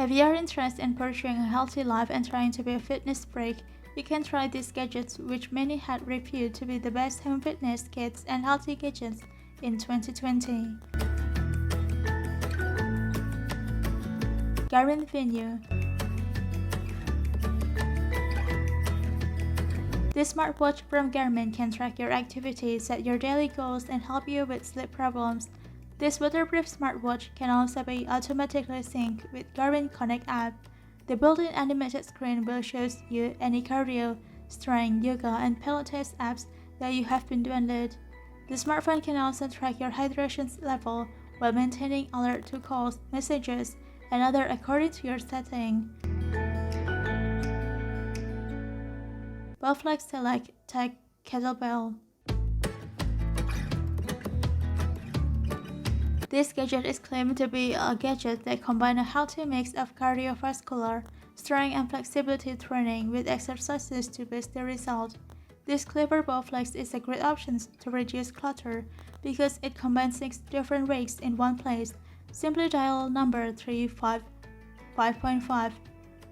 If you are interested in pursuing a healthy life and trying to be a fitness freak, you can try these gadgets, which many had reviewed to be the best home fitness kits and healthy gadgets in 2020. Garmin Venu. This smartwatch from Garmin can track your activities, set your daily goals, and help you with sleep problems. This waterproof smartwatch can also be automatically synced with Garmin Connect app. The built-in animated screen will show you any cardio, strength, yoga, and Pilates apps that you have been downloaded. The smartphone can also track your hydration level while maintaining alert to calls, messages, and other according to your setting. Bowflex SelectTech Kettlebell. This gadget is claimed to be a gadget that combines a healthy mix of cardiovascular, strength and flexibility training with exercises to boost the result. This clever Bowflex is a great option to reduce clutter because it combines 6 different weights in one place. Simply dial number 3, 5, 5.5,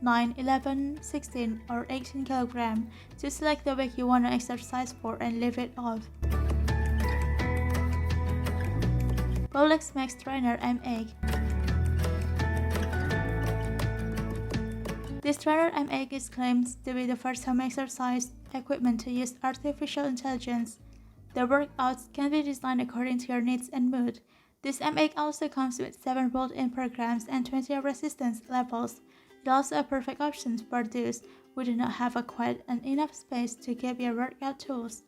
9, 11, 16 or 18 kg to select the weight you want to exercise for and leave it off. Bowflex Max Trainer M8. This trainer M8 is claimed to be the first home exercise equipment to use artificial intelligence. The workouts can be designed according to your needs and mood. This M8 also comes with 7 built-in programs and 20 resistance levels. It is also a perfect option for those who do not have a quiet and enough space to keep your workout tools.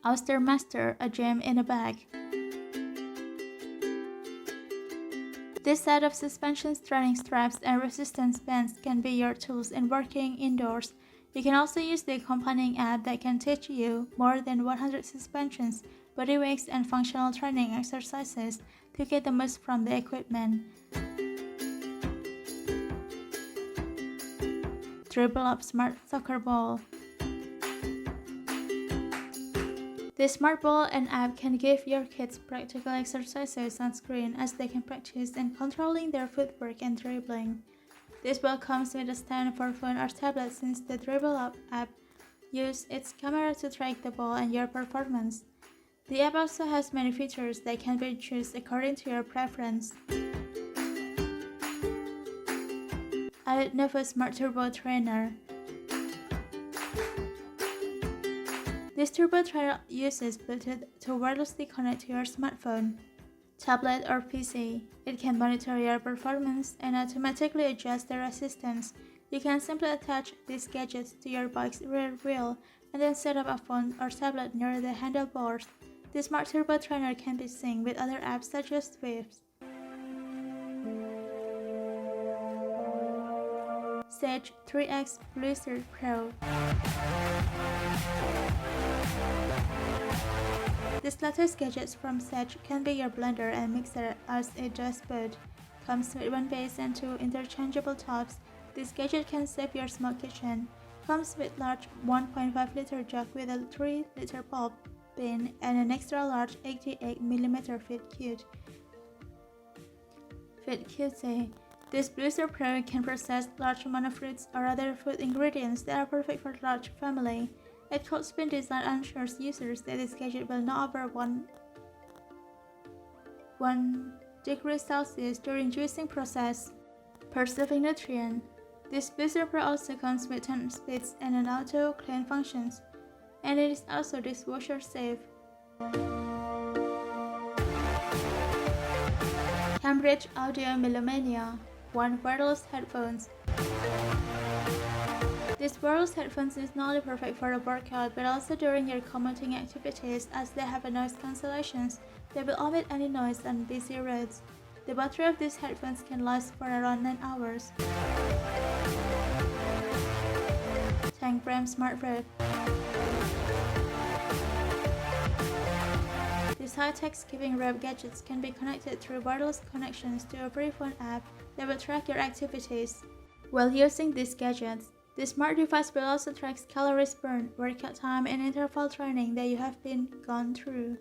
Auster Master, a gem in a bag. This set of suspension training straps and resistance bands can be your tools in working indoors. You can also use the accompanying app that can teach you more than 100 suspensions, body weights, and functional training exercises to get the most from the equipment. DribbleUp Smart Soccer Ball. This smart ball and app can give your kids practical exercises on screen as they can practice in controlling their footwork and dribbling. This ball comes with a stand for phone or tablet since the DribbleUp app uses its camera to track the ball and your performance. The app also has many features that can be chosen according to your preference. Lenovo Smart Turbo Trainer. This turbo trainer uses Bluetooth to wirelessly connect to your smartphone, tablet, or PC. It can monitor your performance and automatically adjust the resistance. You can simply attach these gadgets to your bike's rear wheel and then set up a phone or tablet near the handlebars. This smart turbo trainer can be synced with other apps such as Swift. Sage 3X Booster Pro. This latest gadget from Sage can be your blender and mixer as it does both. Comes with one base and 2 interchangeable tops. This gadget can save your small kitchen. Comes with large 1.5-liter jug with a 3-liter pulp bin and an extra large 88mm fit QC. This Booster Pro can process large amount of fruits or other food ingredients that are perfect for large family. Its cold spin design ensures users that this gadget will not over 1 degree Celsius during juicing process. Preserving nutrient. This Booster Pro also comes with 10 speeds and an auto clean functions, and it is also dishwasher safe. Cambridge Audio Millomania 1 wireless headphones. This wireless headphones is not only perfect for a workout but also during your commuting activities as they have a noise cancellation that will omit any noise on busy roads. The battery of these headphones can last for around 9 hours. Tangram Smart Road. These high-tech skipping rope gadgets can be connected through wireless connections to a free phone app that will track your activities. While using these gadgets, the smart device will also track calories burned, workout time, and interval training that you have been gone through.